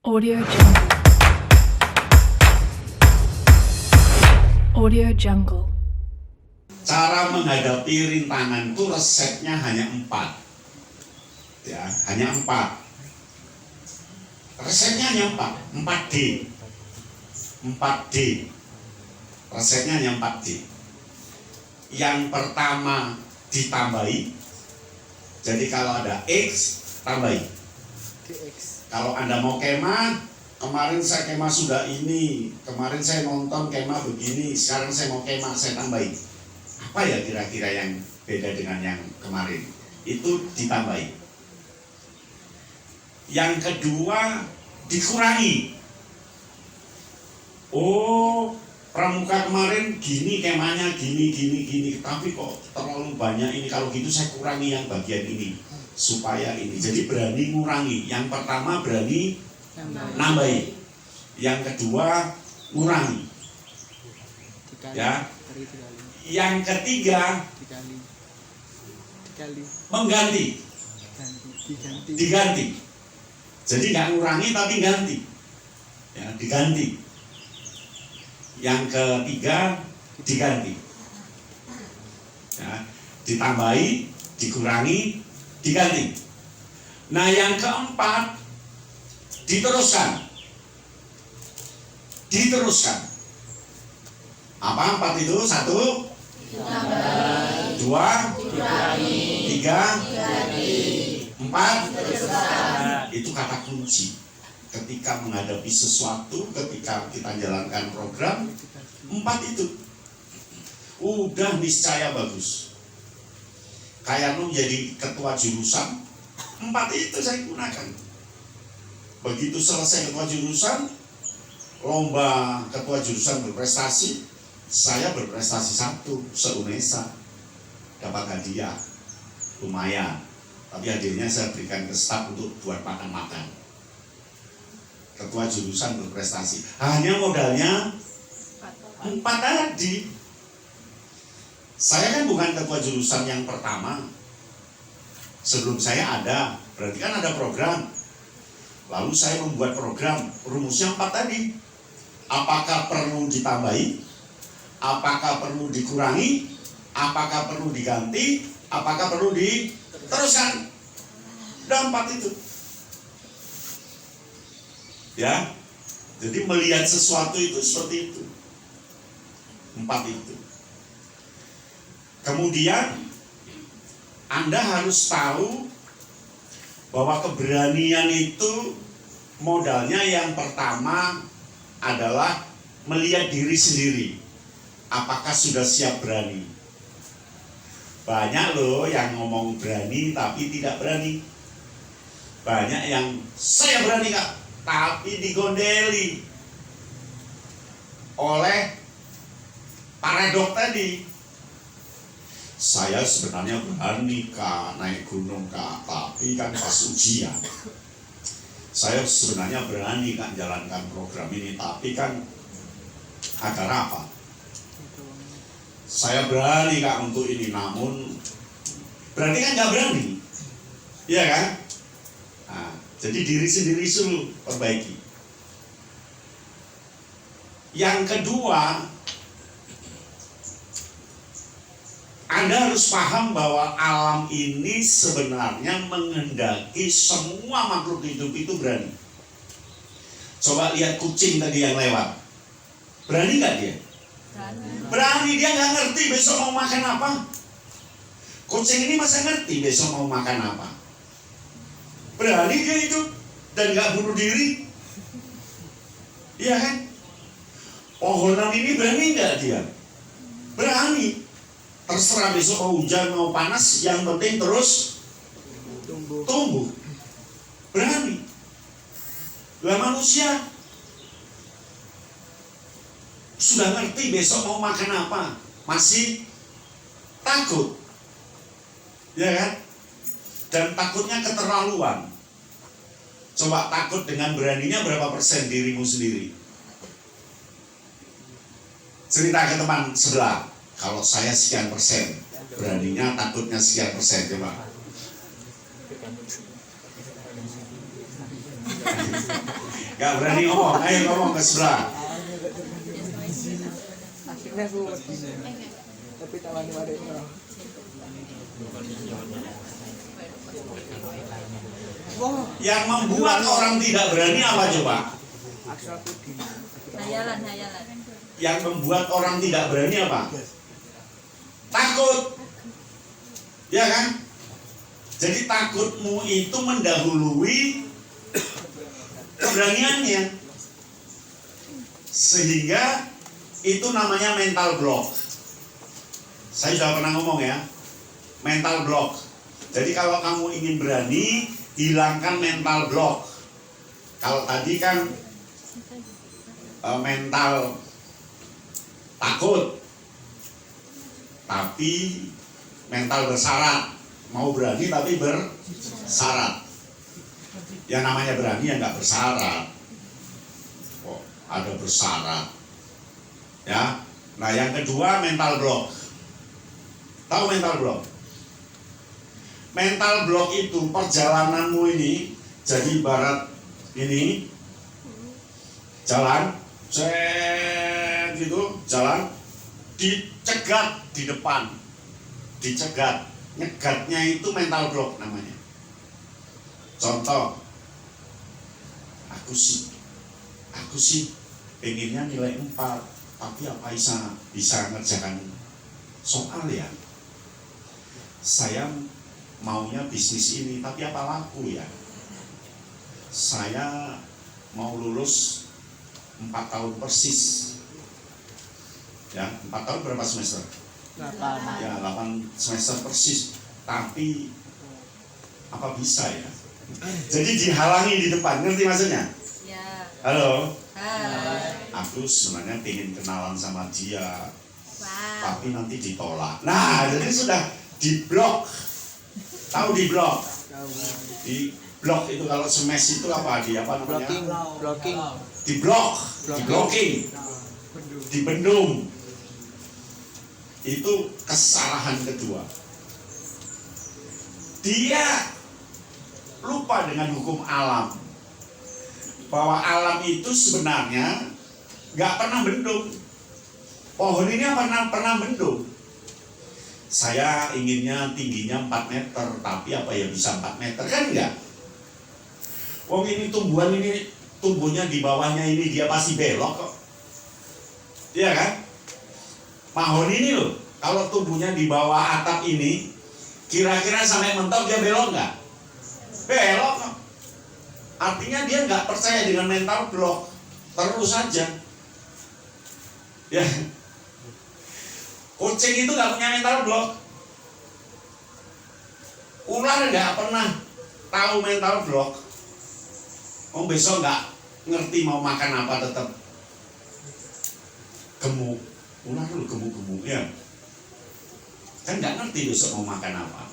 Audio Jungle. Audio Jungle. Cara menghadapi rintangan itu resepnya hanya 4. Ya, hanya 4. Resepnya hanya 4. 4D. 4D. Resepnya hanya 4D. Yang pertama ditambahi. Jadi kalau ada X, tambahi. Kalau Anda mau kemah, kemarin saya kemah sudah ini, kemarin saya nonton kemah begini, sekarang saya mau kemah, saya tambahi. Apa ya kira-kira yang beda dengan yang kemarin? Itu ditambahi. Yang kedua, dikurangi. Oh, pramuka kemarin gini kemahnya, gini, tapi kok terlalu banyak ini. Kalau gitu saya kurangi yang bagian ini supaya ini. Jadi berani ngurangi. Yang pertama berani nambahi. Yang kedua ngurangi. Ya. Yang ketiga mengganti. Diganti. Jadi nggak ngurangi tapi ganti. Ya, diganti. Yang ketiga diganti. Ya, ditambahi, dikurangi, diganti. Nah, yang keempat diteruskan. Diteruskan. Apa 4 itu? 1, 2, 3, 4. Itu kata kunci. Ketika menghadapi sesuatu, ketika kita jalankan program, 4 itu udah niscaya bagus. Kayak lu jadi ketua jurusan, 4 itu saya gunakan. Begitu selesai ketua jurusan, lomba ketua jurusan berprestasi, saya berprestasi 1 se-UNESA, dapat hadiah lumayan. Tapi hadiahnya saya berikan ke staf untuk buat makan-makan. Ketua jurusan berprestasi, hanya modalnya 4 tadi. Saya kan bukan ketua jurusan yang pertama. Sebelum saya ada, berarti kan ada program. Lalu saya membuat program, rumusnya 4 tadi. Apakah perlu ditambahi? Apakah perlu dikurangi? Apakah perlu diganti? Apakah perlu diteruskan? Udah 4 itu. Ya, jadi melihat sesuatu itu seperti itu. 4 itu. Kemudian Anda harus tahu bahwa keberanian itu modalnya yang pertama adalah melihat diri sendiri. Apakah sudah siap berani? Banyak loh yang ngomong berani tapi tidak berani. Banyak yang saya berani Kak, tapi digondeli oleh paradok tadi. Saya sebenarnya berani Kak naik gunung Kak, tapi kan pas ujian. Saya sebenarnya berani Kak jalankan program ini, tapi kan ada rapat. Saya berani Kak untuk ini, namun berarti kan nggak berani, iya kan? Nah, jadi diri sendiri suruh perbaiki. Yang kedua, Anda harus paham bahwa alam ini sebenarnya menghendaki semua makhluk hidup itu berani. Coba lihat kucing tadi yang lewat. Berani nggak dia? Berani, dia nggak ngerti besok mau makan apa. Kucing ini masa ngerti besok mau makan apa. Berani dia hidup dan nggak bunuh diri. Iya kan? Pohonan ini berani nggak dia? Berani. Terserah besok mau hujan mau panas, yang penting terus tumbuh. Berani. Lah manusia sudah ngerti besok mau makan apa, masih takut, ya kan? Dan takutnya keterlaluan. Coba takut dengan beraninya berapa persen dirimu sendiri? Cerita ke teman sebelah. Kalau saya sekian persen, beraninya takutnya sekian persen, coba. Nggak berani ngomong, ayo ngomong ke sebelah. Akhirnya aku tapi tawani wadahnya. Yang membuat orang tidak berani apa coba? Hayalan. Yang membuat orang tidak berani apa? Takut. Ya kan? Jadi takutmu itu mendahului keberaniannya. Sehingga itu namanya mental block. Saya sudah pernah ngomong ya, mental block. Jadi kalau kamu ingin berani, hilangkan mental block. Kalau tadi kan mental takut, tapi mental bersyarat. Mau berani tapi bersyarat. Yang namanya berani ya nggak bersyarat. Oh, ada bersyarat. Ya. Nah yang kedua mental block. Tahu mental block? Mental block itu perjalananmu ini jadi ibarat ini jalan, gitu, jalan dicegat di depan, dicegat, nyegatnya itu mental block namanya. Contoh, aku sih pengennya nilai 4, tapi apa bisa ngerjakan soal ya? Saya maunya bisnis ini, tapi apa laku ya? Saya mau lulus 4 tahun persis. Ya, 4 tahun berapa semester? 8. Ya, 8 semester persis. Tapi apa bisa ya? Jadi dihalangi di depan, ngerti maksudnya? Ya. Halo? Hai. Aku sebenarnya pengen kenalan sama dia, Wow. tapi nanti ditolak. Nah, jadi sudah diblok. Tahu diblok? Di blok itu kalau smash itu apa? Di apa namanya? Blocking. Diblok, diblocking, dibendung. Itu kesalahan kedua. Dia lupa dengan hukum alam, bahwa alam itu sebenarnya nggak pernah bendung. Pohon ini pernah bendung. Saya inginnya tingginya 4 meter, tapi apa ya bisa 4 meter kan enggak? Wong ini tumbuhan ini tumbuhnya di bawahnya ini dia pasti belok kok. Iya kan? Mahoni ini loh, kalau tumbuhnya di bawah atap ini, kira-kira sampai mentok dia belok nggak? Belok kok. Artinya dia nggak percaya dengan mental block, terus saja. Ya. Kucing itu nggak punya mental block. Ular nggak pernah tahu mental block. Oh besok nggak ngerti mau makan apa tetap gemuk. Ular lu gemuk-gemuk ya. Kan nggak ngerti besok mau makan apa.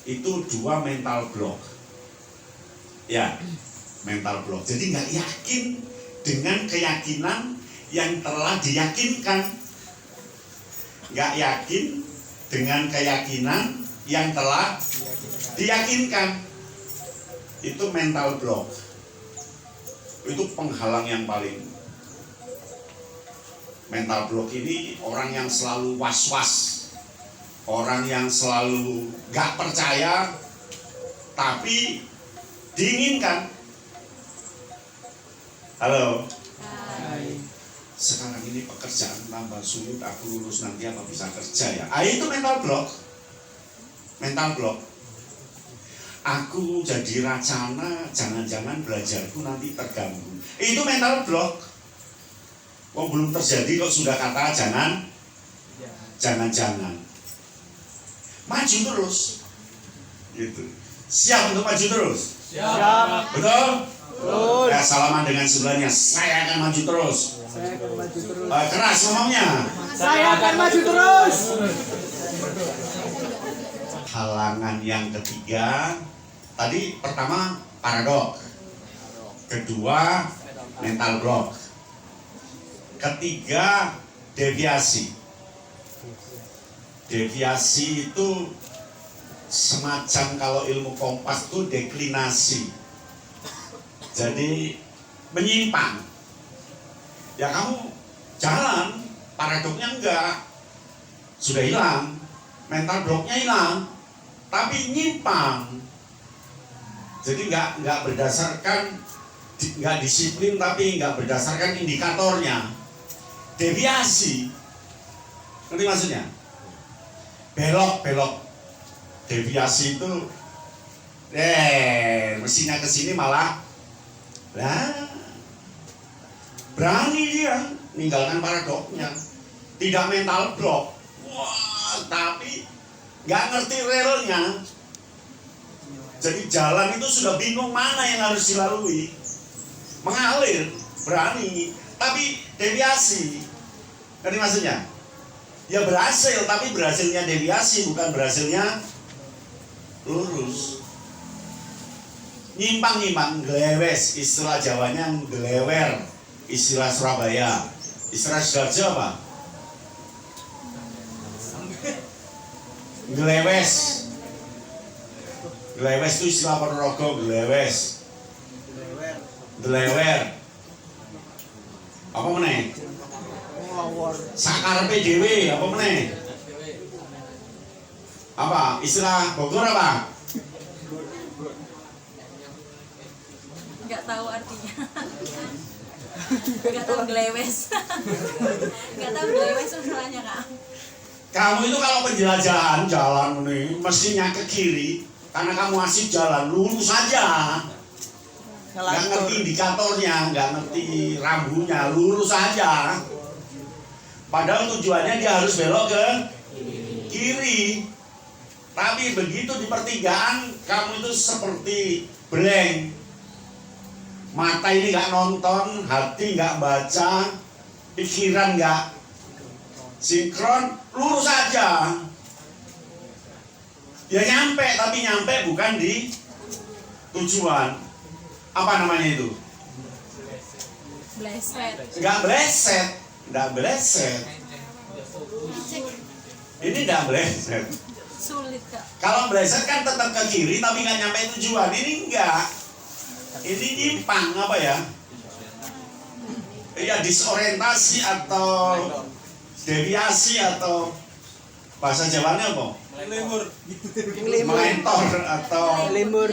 Itu 2 mental block. Ya, mental block. Jadi nggak yakin dengan keyakinan yang telah diyakinkan. Nggak yakin dengan keyakinan yang telah diyakinkan. Itu mental block. Itu penghalang yang paling. Mental block ini orang yang selalu was-was, orang yang selalu nggak percaya tapi diinginkan. Halo. Hai. Sekarang ini pekerjaan tambah sulit, aku lulus nanti apa bisa kerja ya? Itu mental block. Mental block. Aku jadi racana, jangan-jangan belajarku nanti terganggu. Itu mental block. Oh belum terjadi kok sudah kata jangan-jangan. Maju terus. Gitu. Siap untuk maju terus? Siap. Betul? Betul. Salaman dengan sebelahnya. Saya akan maju terus. Saya akan maju terus. Keras ngomongnya. Saya akan maju terus. Halangan yang ketiga, tadi pertama paradok, kedua mental block, ketiga deviasi. Deviasi itu semacam kalau ilmu kompas itu deklinasi. Jadi menyimpang. Ya kamu jalan, paradoknya enggak, sudah hilang, mental blocknya hilang, tapi nyimpang. Jadi enggak berdasarkan, enggak disiplin, tapi enggak berdasarkan indikatornya, deviasi. Ngerti maksudnya? Belok, deviasi itu, mestinya ke sini malah, berani dia meninggalkan paradoknya, tidak mental block. Wah, tapi nggak ngerti relnya. Jadi jalan itu sudah bingung mana yang harus dilalui, mengalir, berani, tapi deviasi. Ngerti maksudnya? Ya berhasil, tapi berhasilnya deviasi, bukan berhasilnya lurus. Nyimpang, glewes, istilah Jawanya glewer, istilah Surabaya. Istilah Sidoarjo apa? Glewes. Glewes itu istilah Ponorogo, glewes. Glewer. Apa meneh? Sakarepe dhewe, apa meneh? Apa? Istilah Bogor apa? Nggak tahu artinya. Nggak tahu glewes. Nggak tahu glewes masalahnya, Kak. Kamu itu kalau penjelajahan jalan nih mestinya ke kiri, karena kamu asik jalan lurus saja. Nggak ngerti indikatornya, nggak ngerti rambunya, lurus saja. Padahal tujuannya dia harus belok ke kiri. Tapi begitu di pertigaan kamu itu seperti blank. Mata ini nggak nonton, hati nggak baca, pikiran nggak sinkron, lurus aja. Ya nyampe, tapi nyampe bukan di tujuan. Apa namanya itu? Bleset. Nggak bleset, nggak bleset. Ini nggak bleset. Sulit, Kak. Kalau bleset kan tetap ke kiri, tapi nggak nyampe tujuan. Ini enggak. Ini nyimpang apa ya? Ya disorientasi atau deviasi atau bahasa Jawanya apa? Melentor atau Lemur.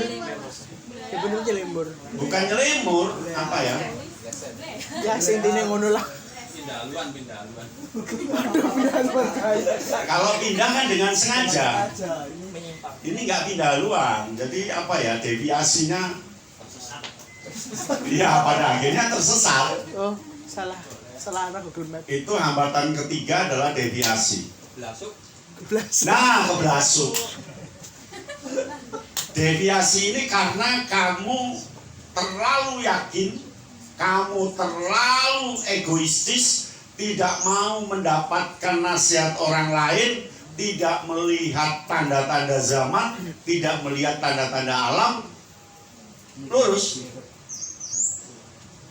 Sebenarnya lemur. bukan nyelimur, apa ya? Ya intinya ngono lah. Kalau pindah kan dengan sengaja. Ini nggak pindah haluan. Jadi apa ya? Deviasinya iya pada akhirnya tersesat. Oh, salah arah Google Map. Itu hambatan ketiga adalah deviasi. Keblas. Nah, keblasuk. Deviasi ini karena kamu terlalu yakin, kamu terlalu egoistis, tidak mau mendapatkan nasihat orang lain, tidak melihat tanda-tanda zaman, tidak melihat tanda-tanda alam, lurus.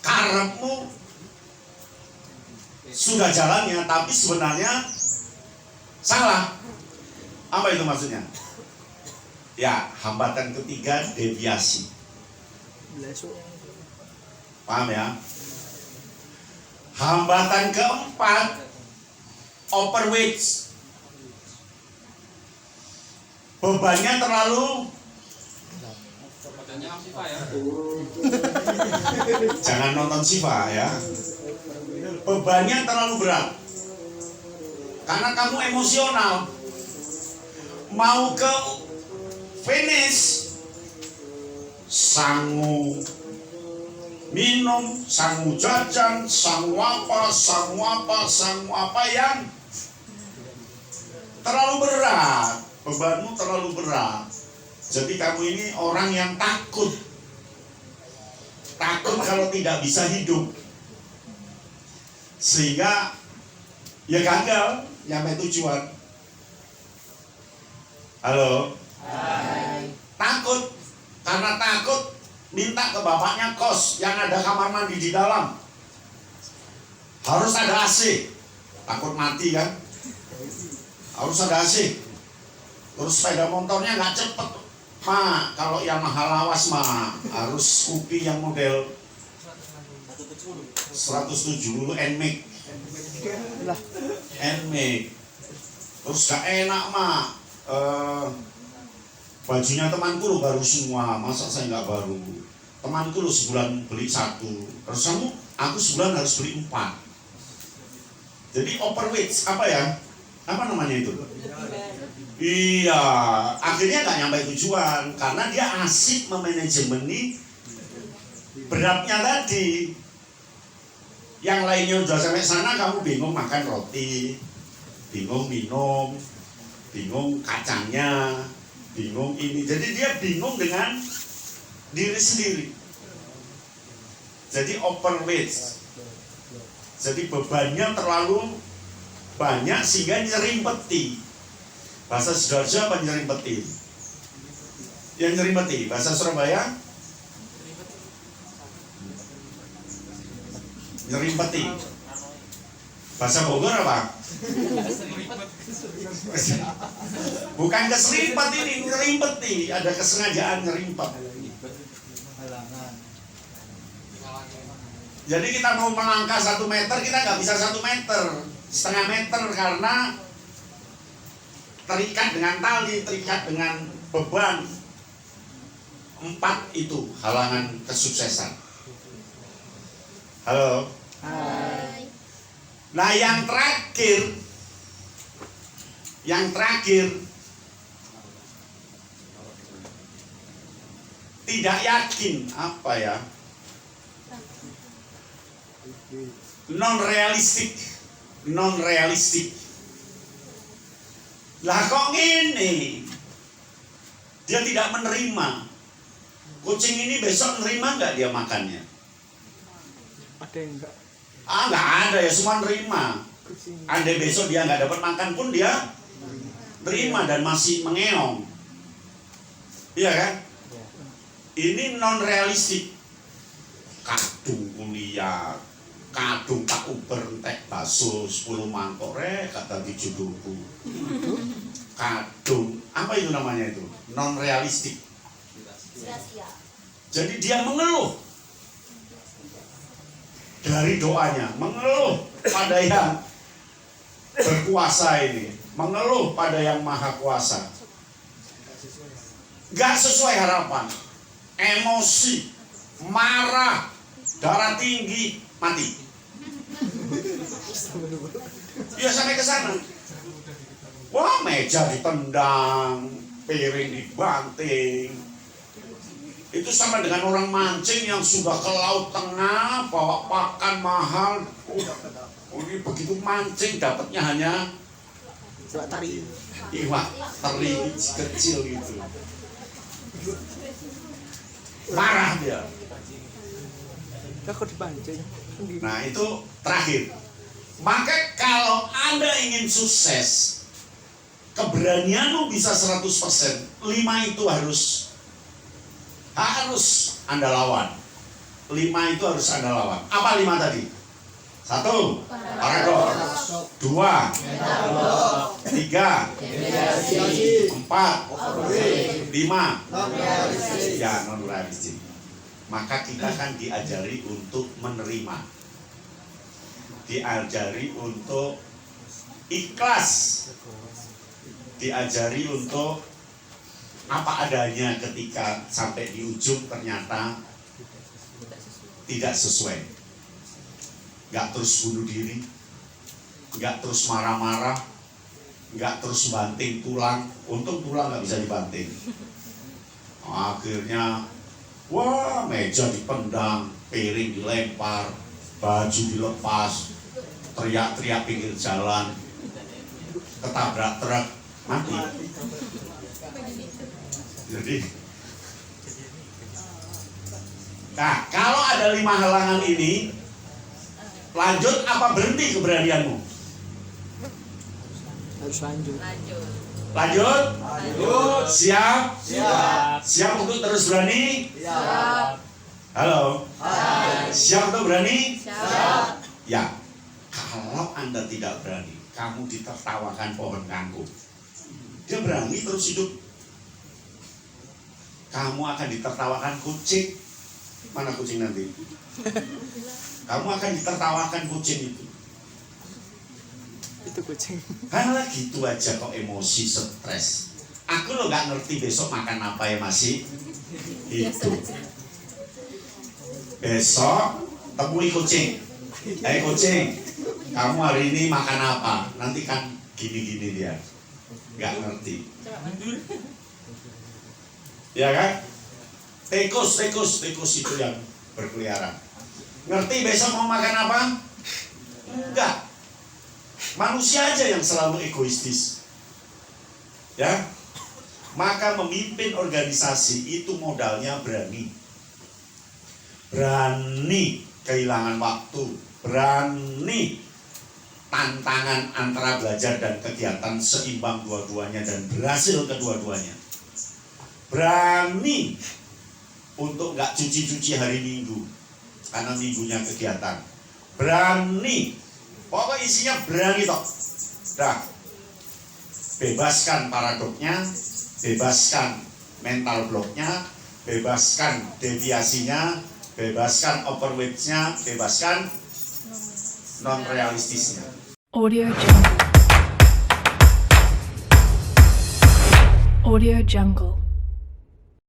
Karepmu sudah jalannya, tapi sebenarnya salah. Apa itu maksudnya? Ya, hambatan ketiga deviasi. Paham ya? Hambatan keempat overweight. Bebannya terlalu jangan nonton Siva ya. Bebannya terlalu berat. Karena kamu emosional. Mau ke finish, sangu minum, sangu jajan, sangu apa yang terlalu berat. Bebanmu terlalu berat. Jadi kamu ini orang yang takut kalau tidak bisa hidup, sehingga ya gagal nyampe tujuan. Halo. Hai. Takut, karena takut minta ke bapaknya kos yang ada kamar mandi di dalam, harus ada AC, takut mati kan, harus ada AC. Terus sepeda motornya nggak cepet, kalau yang mahal lawas harus Scoopy yang model 170 NMAX. Lah. NMAX. Terus gak enak mak. Bajunya temanku lo baru semua, masa saya nggak baru? Temanku lo sebulan beli 1, terus aku sebulan harus beli 4. Jadi overweight apa ya? Apa namanya itu? Iya, akhirnya nggak nyampe tujuan karena dia asik memanajemeni beratnya tadi. Yang lainnya udah sampai sana, kamu bingung makan roti, bingung minum, bingung kacangnya, bingung ini. Jadi dia bingung dengan diri sendiri. Jadi overweight. Jadi bebannya terlalu banyak sehingga nyerimpeti. Bahasa Sidoarjo apa nyerimpeti? Yang nyerimpeti. Bahasa Surabaya? Nyerimpeti. Bahasa Bogor apa? Bukan keserimpet ini, nyerimpeti. Ada kesengajaan nyerimpet. Jadi kita mau melangkah 1 meter, kita nggak bisa 1 meter, setengah meter karena terikat dengan tali, terikat dengan beban. 4 itu halangan kesuksesan. Halo. Hai. Nah yang terakhir tidak yakin apa ya? Non realistik. Lah kok gini? Dia tidak menerima. Kucing ini besok menerima nggak dia makannya? Ada yang enggak? Nggak ada ya, semua nerima. Andai besok dia nggak dapat makan pun dia terima dan masih mengeong. Iya kan? Ini non realistik. Kadung kuliah, kadung tak uber entek bakso 10 mangkok kata dijudulku. Kadung, apa itu namanya itu? Non realistik. Sia-sia. Jadi dia mengeluh dari doanya, mengeluh pada yang berkuasa ini, mengeluh pada yang maha kuasa. Gak sesuai harapan, emosi, marah, darah tinggi, mati. Ya sampai ke sana. Wah, meja ditendang, piring dibanting. Itu sama dengan orang mancing yang sudah ke laut tengah, bawa pakan mahal. Ini begitu mancing dapatnya hanya iwak teri kecil gitu. Marah dia. Kok dipancing? Nah itu terakhir. Maka kalau Anda ingin sukses, keberanianmu bisa 100%. 5 itu harus Anda lawan. 5 itu harus Anda lawan. Apa 5 tadi? 1, paradoks. 2, 3, 4, 5, ya non realistik. Maka kita kan diajari untuk menerima, diajari untuk ikhlas, diajari untuk apa adanya ketika sampai di ujung ternyata tidak sesuai. Gak terus bunuh diri, gak terus marah-marah, gak terus banting tulang. Untung tulang gak bisa dibanting. Akhirnya wah, meja dipendang, piring dilempar, baju dilepas, teriak-teriak pinggir jalan, ketabrak truk, mati. Jadi, nah kalau ada 5 halangan ini, lanjut apa berhenti keberanianmu? Harus lanjut. Lanjut? Siap? Siap untuk terus berani? Halo? Siap untuk berani? Ya, kalau Anda tidak berani, kamu ditertawakan pohon kangkung. Dia berani terus hidup. Kamu akan ditertawakan kucing. Mana kucing nanti? kamu akan ditertawakan kucing itu. Itu kucing. Halah gitu aja kok emosi, stres. Aku lo nggak ngerti besok makan apa ya masih Biasa itu. aja. Besok temui kucing. Kucing, kamu hari ini makan apa? Nanti kan gini-gini dia, nggak ngerti. Ya kan? Tikus itu yang berkeliaran. Ngerti besok mau makan apa? Enggak. Manusia aja yang selalu egoistis. Ya. Maka memimpin organisasi itu modalnya berani. Berani kehilangan waktu, berani tantangan antara belajar dan kegiatan seimbang dua-duanya dan berhasil kedua-duanya. Berani untuk nggak cuci-cuci hari Minggu karena minggunya kegiatan. Berani, pokoknya isinya berani toh. Dah, bebaskan paradoknya, bebaskan mental blocknya, bebaskan deviasinya, bebaskan overweight-nya, bebaskan non-realistisnya. Audio Jungle. Audio Jungle.